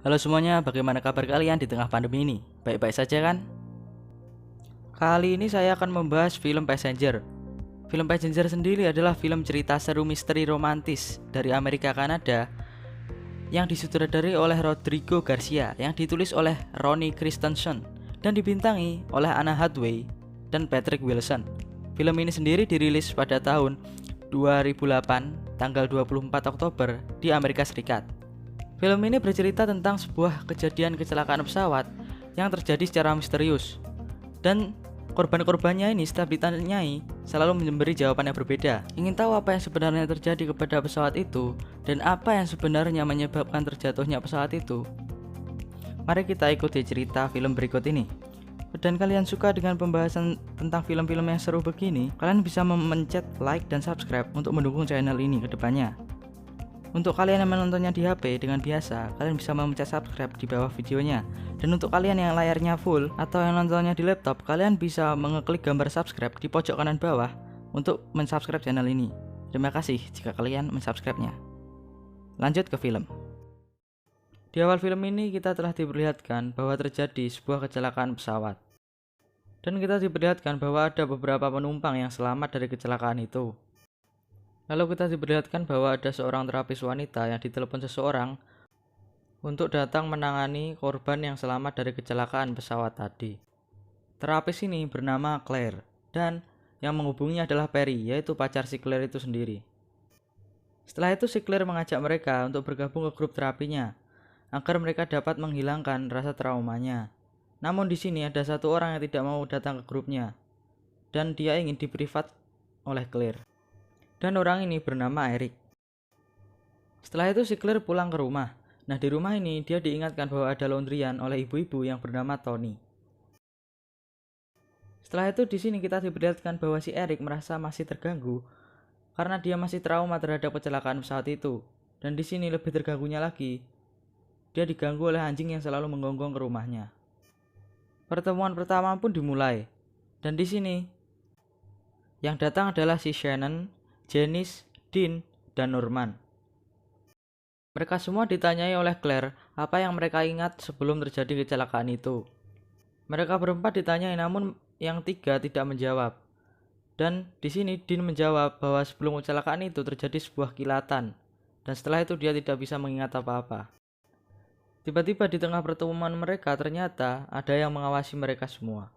Halo semuanya, bagaimana kabar kalian di tengah pandemi ini? Baik-baik saja kan? Kali ini saya akan membahas film Passenger. Film Passenger sendiri adalah film cerita seru misteri romantis dari Amerika Kanada yang disutradarai oleh Rodrigo Garcia, yang ditulis oleh Ronnie Christensen dan dibintangi oleh Anna Hathaway dan Patrick Wilson. Film ini sendiri dirilis pada tahun 2008 tanggal 24 Oktober di Amerika Serikat. Film ini bercerita tentang sebuah kejadian kecelakaan pesawat yang terjadi secara misterius. Dan korban-korbannya ini setiap ditanyai selalu memberi jawaban yang berbeda. Ingin tahu apa yang sebenarnya terjadi kepada pesawat itu dan apa yang sebenarnya menyebabkan terjatuhnya pesawat itu? Mari kita ikuti cerita film berikut ini. Dan kalian suka dengan pembahasan tentang film-film yang seru begini, kalian bisa memencet like dan subscribe untuk mendukung channel ini ke depannya. Untuk kalian yang menontonnya di HP dengan biasa, kalian bisa memencet subscribe di bawah videonya. Dan untuk kalian yang layarnya full atau yang nontonnya di laptop, kalian bisa mengeklik gambar subscribe di pojok kanan bawah untuk mensubscribe channel ini. Terima kasih jika kalian mensubscribe-nya. Lanjut ke film. Di awal film ini kita telah diperlihatkan bahwa terjadi sebuah kecelakaan pesawat. Dan kita diperlihatkan bahwa ada beberapa penumpang yang selamat dari kecelakaan itu. Lalu kita diperlihatkan bahwa ada seorang terapis wanita yang ditelepon seseorang untuk datang menangani korban yang selamat dari kecelakaan pesawat tadi. Terapis ini bernama Claire dan yang menghubunginya adalah Perry, yaitu pacar si Claire itu sendiri. Setelah itu si Claire mengajak mereka untuk bergabung ke grup terapinya agar mereka dapat menghilangkan rasa traumanya. Namun di sini ada satu orang yang tidak mau datang ke grupnya dan dia ingin diprivat oleh Claire. Dan orang ini bernama Eric. Setelah itu si Claire pulang ke rumah. Nah di rumah ini dia diingatkan bahwa ada laundryan oleh ibu-ibu yang bernama Tony. Setelah itu di sini kita diperlihatkan bahwa si Eric merasa masih terganggu karena dia masih trauma terhadap kecelakaan pesawat itu. Dan di sini lebih terganggunya lagi, dia diganggu oleh anjing yang selalu menggonggong ke rumahnya. Pertemuan pertama pun dimulai. Dan di sini yang datang adalah si Shannon, Janice, Dean, dan Norman. Mereka semua ditanyai oleh Claire apa yang mereka ingat sebelum terjadi kecelakaan itu. Mereka berempat ditanyai namun yang tiga tidak menjawab. Dan di sini Dean menjawab bahwa sebelum kecelakaan itu terjadi sebuah kilatan. Dan setelah itu dia tidak bisa mengingat apa-apa. Tiba-tiba di tengah pertemuan mereka ternyata ada yang mengawasi mereka semua.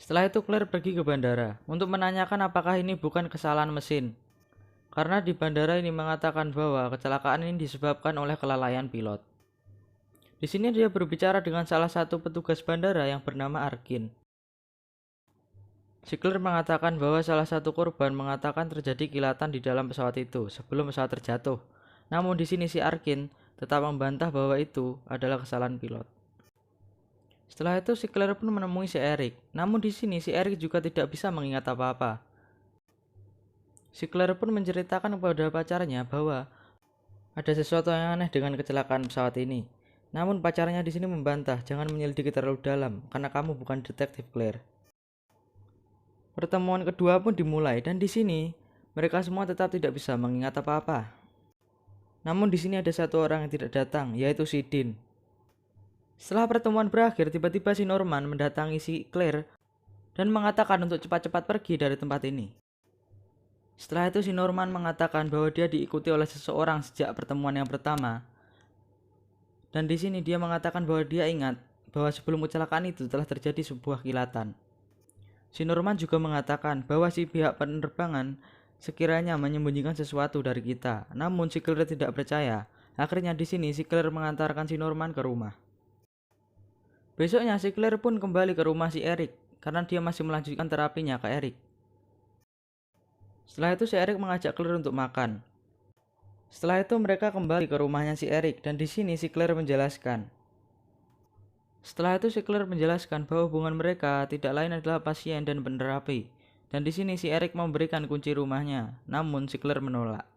Setelah itu Claire pergi ke bandara untuk menanyakan apakah ini bukan kesalahan mesin. Karena di bandara ini mengatakan bahwa kecelakaan ini disebabkan oleh kelalaian pilot. Di sini dia berbicara dengan salah satu petugas bandara yang bernama Arkin. Si Claire mengatakan bahwa salah satu korban mengatakan terjadi kilatan di dalam pesawat itu sebelum pesawat terjatuh. Namun di sini si Arkin tetap membantah bahwa itu adalah kesalahan pilot. Setelah itu si Claire pun menemui si Eric. Namun di sini si Eric juga tidak bisa mengingat apa-apa. Si Claire pun menceritakan kepada pacarnya bahwa ada sesuatu yang aneh dengan kecelakaan pesawat ini. Namun pacarnya di sini membantah, jangan menyelidiki terlalu dalam karena kamu bukan detektif Claire. Pertemuan kedua pun dimulai dan di sini mereka semua tetap tidak bisa mengingat apa-apa. Namun di sini ada satu orang yang tidak datang, yaitu si Dean. Setelah pertemuan berakhir, tiba-tiba si Norman mendatangi si Claire dan mengatakan untuk cepat-cepat pergi dari tempat ini. Setelah itu si Norman mengatakan bahwa dia diikuti oleh seseorang sejak pertemuan yang pertama. Dan di sini dia mengatakan bahwa dia ingat bahwa sebelum kecelakaan itu telah terjadi sebuah kilatan. Si Norman juga mengatakan bahwa si pihak penerbangan sekiranya menyembunyikan sesuatu dari kita. Namun si Claire tidak percaya. Akhirnya di sini si Claire mengantarkan si Norman ke rumah. Besoknya si Claire pun kembali ke rumah si Eric karena dia masih melanjutkan terapinya ke Eric. Setelah itu si Eric mengajak Claire untuk makan. Setelah itu mereka kembali ke rumahnya si Eric dan di sini si Claire menjelaskan. Setelah itu si Claire menjelaskan bahwa hubungan mereka tidak lain adalah pasien dan penerapi. Dan di sini si Eric memberikan kunci rumahnya, namun si Claire menolak.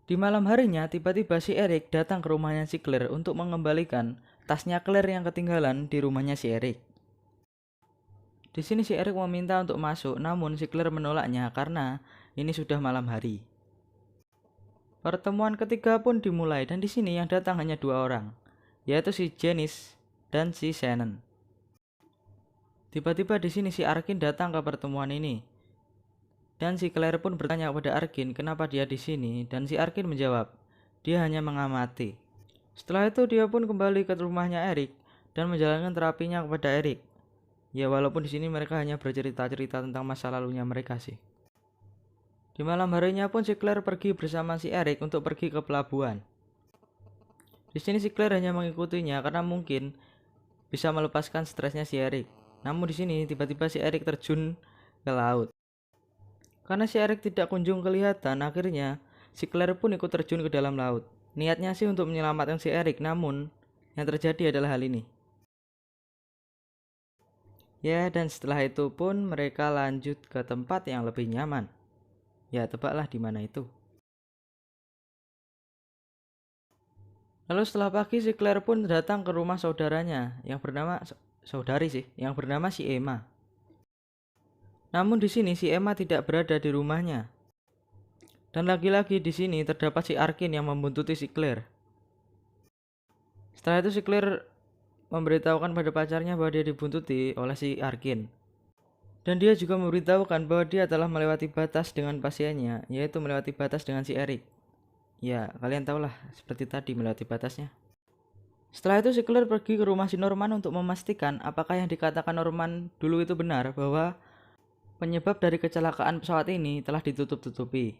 Di malam harinya tiba-tiba si Eric datang ke rumahnya si Claire untuk mengembalikan tasnya Claire yang ketinggalan di rumahnya si Eric. Di sini si Eric meminta untuk masuk, namun si Claire menolaknya karena ini sudah malam hari. Pertemuan ketiga pun dimulai dan di sini yang datang hanya 2 orang, yaitu si Janice dan si Shannon. Tiba-tiba di sini si Arkin datang ke pertemuan ini. Dan si Claire pun bertanya kepada Arkin kenapa dia di sini dan si Arkin menjawab, dia hanya mengamati. Setelah itu dia pun kembali ke rumahnya Eric dan menjalankan terapinya kepada Eric. Ya walaupun di sini mereka hanya bercerita-cerita tentang masa lalunya mereka sih. Di malam harinya pun si Claire pergi bersama si Eric untuk pergi ke pelabuhan. Di sini si Claire hanya mengikutinya karena mungkin bisa melepaskan stresnya si Eric. Namun di sini tiba-tiba si Eric terjun ke laut. Karena si Eric tidak kunjung kelihatan, akhirnya si Claire pun ikut terjun ke dalam laut. Niatnya sih untuk menyelamatkan si Eric, namun yang terjadi adalah hal ini. Ya, dan setelah itu pun mereka lanjut ke tempat yang lebih nyaman. Ya, tebaklah di mana itu. Lalu setelah pagi si Claire pun datang ke rumah saudaranya yang bernama yang bernama si Emma. Namun di sini si Emma tidak berada di rumahnya. Dan lagi-lagi di sini terdapat si Arkin yang membuntuti si Claire. Setelah itu si Claire memberitahukan pada pacarnya bahwa dia dibuntuti oleh si Arkin. Dan dia juga memberitahukan bahwa dia telah melewati batas dengan pasiennya, yaitu melewati batas dengan si Eric. Ya, kalian tahulah seperti tadi melewati batasnya. Setelah itu si Claire pergi ke rumah si Norman untuk memastikan apakah yang dikatakan Norman dulu itu benar, bahwa penyebab dari kecelakaan pesawat ini telah ditutup-tutupi.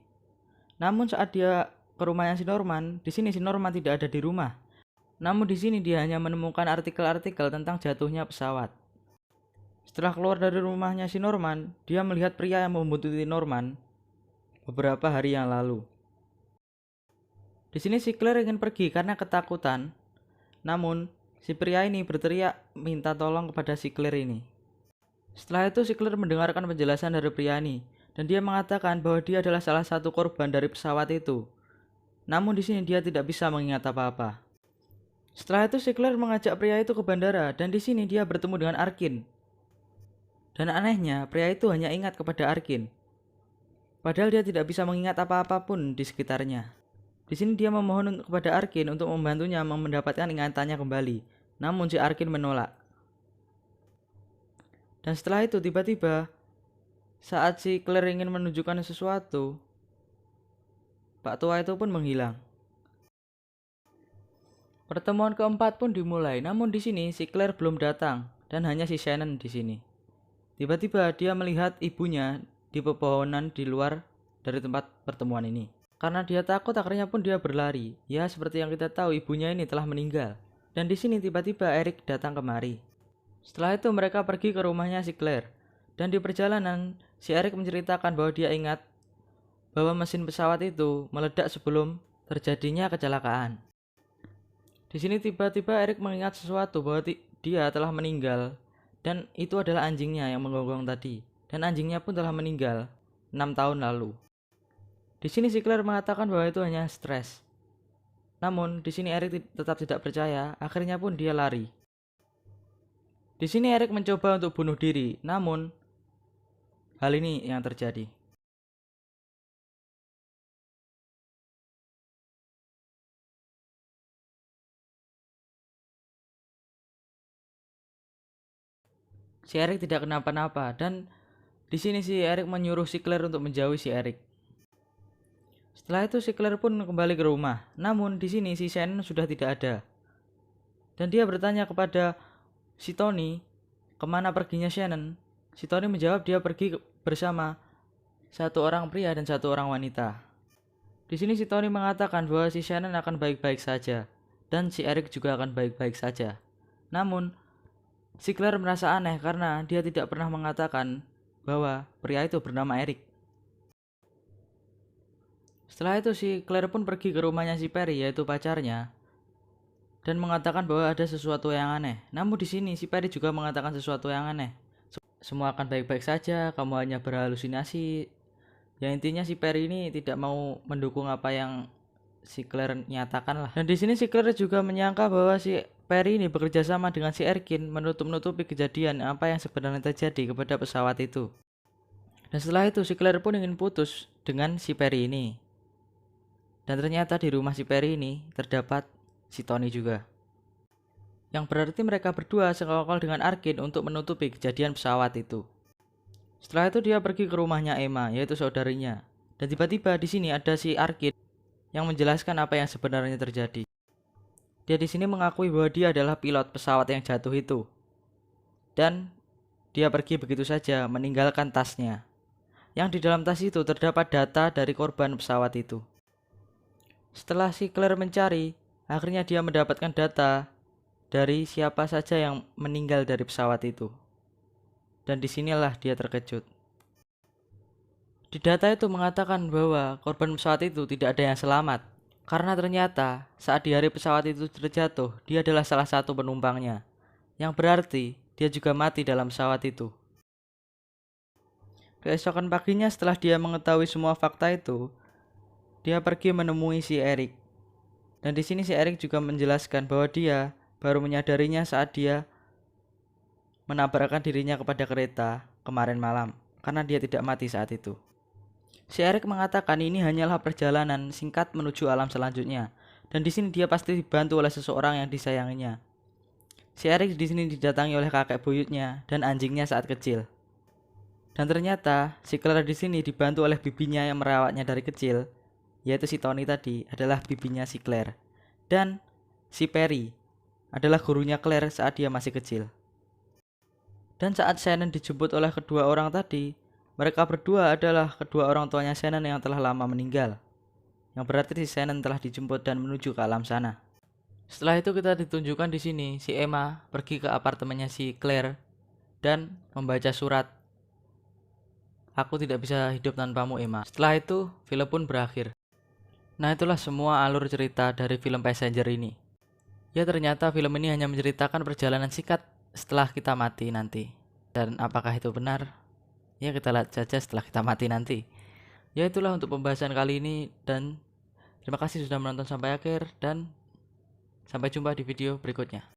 Namun saat dia ke rumahnya si Norman, di sini si Norman tidak ada di rumah. Namun di sini dia hanya menemukan artikel-artikel tentang jatuhnya pesawat. Setelah keluar dari rumahnya si Norman, dia melihat pria yang membuntuti Norman beberapa hari yang lalu. Di sini si Claire ingin pergi karena ketakutan. Namun, si pria ini berteriak minta tolong kepada si Claire ini. Setelah itu si Claire mendengarkan penjelasan dari pria ini dan dia mengatakan bahwa dia adalah salah satu korban dari pesawat itu. Namun di sini dia tidak bisa mengingat apa-apa. Setelah itu si Claire mengajak pria itu ke bandara dan di sini dia bertemu dengan Arkin. Dan anehnya, pria itu hanya ingat kepada Arkin. Padahal dia tidak bisa mengingat apa-apa pun di sekitarnya. Di sini dia memohon kepada Arkin untuk membantunya mendapatkan ingatannya kembali. Namun si Arkin menolak. Dan setelah itu tiba-tiba saat si Claire ingin menunjukkan sesuatu, Pak tua itu pun menghilang. Pertemuan keempat pun dimulai, namun di sini si Claire belum datang dan hanya si Shannon di sini. Tiba-tiba dia melihat ibunya di pepohonan di luar dari tempat pertemuan ini. Karena dia takut, akhirnya pun dia berlari. Ya, seperti yang kita tahu, ibunya ini telah meninggal. Dan di sini tiba-tiba Eric datang kemari. Setelah itu mereka pergi ke rumahnya si Claire. Dan di perjalanan, si Eric menceritakan bahwa dia ingat bahwa mesin pesawat itu meledak sebelum terjadinya kecelakaan. Di sini tiba-tiba Eric mengingat sesuatu bahwa dia telah meninggal. Dan itu adalah anjingnya yang menggonggong tadi. Dan anjingnya pun telah meninggal 6 tahun lalu. Di sini si Claire mengatakan bahwa itu hanya stres. Namun di sini Eric tetap tidak percaya, akhirnya pun dia lari. Di sini Eric mencoba untuk bunuh diri, namun hal ini yang terjadi. Si Eric tidak kenapa-napa dan di sini si Eric menyuruh si Claire untuk menjauhi si Eric. Setelah itu si Claire pun kembali ke rumah. Namun di sini si Shannon sudah tidak ada. Dan dia bertanya kepada si Tony, kemana perginya Shannon? Si Tony menjawab dia pergi bersama satu orang pria dan satu orang wanita. Di sini si Tony mengatakan bahwa si Shannon akan baik-baik saja dan si Eric juga akan baik-baik saja. Namun si Claire merasa aneh karena dia tidak pernah mengatakan bahwa pria itu bernama Eric. Setelah itu si Claire pun pergi ke rumahnya si Perry, yaitu pacarnya, dan mengatakan bahwa ada sesuatu yang aneh. Namun di sini si Perry juga mengatakan sesuatu yang aneh. Semua akan baik-baik saja, kamu hanya berhalusinasi. Ya intinya si Perry ini tidak mau mendukung apa yang si Claire nyatakan lah. Dan di sini si Claire juga menyangka bahwa si Perry ini bekerja sama dengan si Erkin menutup-nutupi kejadian apa yang sebenarnya terjadi kepada pesawat itu. Dan setelah itu si Claire pun ingin putus dengan si Perry ini. Dan ternyata di rumah si Perry ini terdapat si Tony juga. Yang berarti mereka berdua sekongkol dengan Arkin untuk menutupi kejadian pesawat itu. Setelah itu dia pergi ke rumahnya Emma, yaitu saudarinya. Dan tiba-tiba di sini ada si Arkin yang menjelaskan apa yang sebenarnya terjadi. Dia di sini mengakui bahwa dia adalah pilot pesawat yang jatuh itu. Dan dia pergi begitu saja meninggalkan tasnya. Yang di dalam tas itu terdapat data dari korban pesawat itu. Setelah si Claire mencari, akhirnya dia mendapatkan data dari siapa saja yang meninggal dari pesawat itu. Dan disinilah dia terkejut. Di data itu mengatakan bahwa korban pesawat itu tidak ada yang selamat. Karena ternyata saat di hari pesawat itu terjatuh, dia adalah salah satu penumpangnya. Yang berarti dia juga mati dalam pesawat itu. Keesokan paginya setelah dia mengetahui semua fakta itu, dia pergi menemui si Eric. Dan di sini si Eric juga menjelaskan bahwa dia baru menyadarinya saat dia menabrakkan dirinya kepada kereta kemarin malam, karena dia tidak mati saat itu. Si Eric mengatakan ini hanyalah perjalanan singkat menuju alam selanjutnya, dan di sini dia pasti dibantu oleh seseorang yang disayanginya. Si Eric di sini didatangi oleh kakek buyutnya dan anjingnya saat kecil. Dan ternyata si Claire di sini dibantu oleh bibinya yang merawatnya dari kecil, yaitu si Tony tadi adalah bibinya si Claire. Dan si Perry adalah gurunya Claire saat dia masih kecil. Dan saat Shannon dijemput oleh kedua orang tadi, mereka berdua adalah kedua orang tuanya Shannon yang telah lama meninggal. Yang berarti si Shannon telah dijemput dan menuju ke alam sana. Setelah itu kita ditunjukkan di sini si Emma pergi ke apartemennya si Claire dan membaca surat. Aku tidak bisa hidup tanpamu, Emma. Setelah itu, film pun berakhir. Nah, itulah semua alur cerita dari film Passenger ini. Ya, ternyata film ini hanya menceritakan perjalanan singkat setelah kita mati nanti. Dan apakah itu benar? Ya, kita lihat saja setelah kita mati nanti. Ya, itulah untuk pembahasan kali ini, dan terima kasih sudah menonton sampai akhir, dan sampai jumpa di video berikutnya.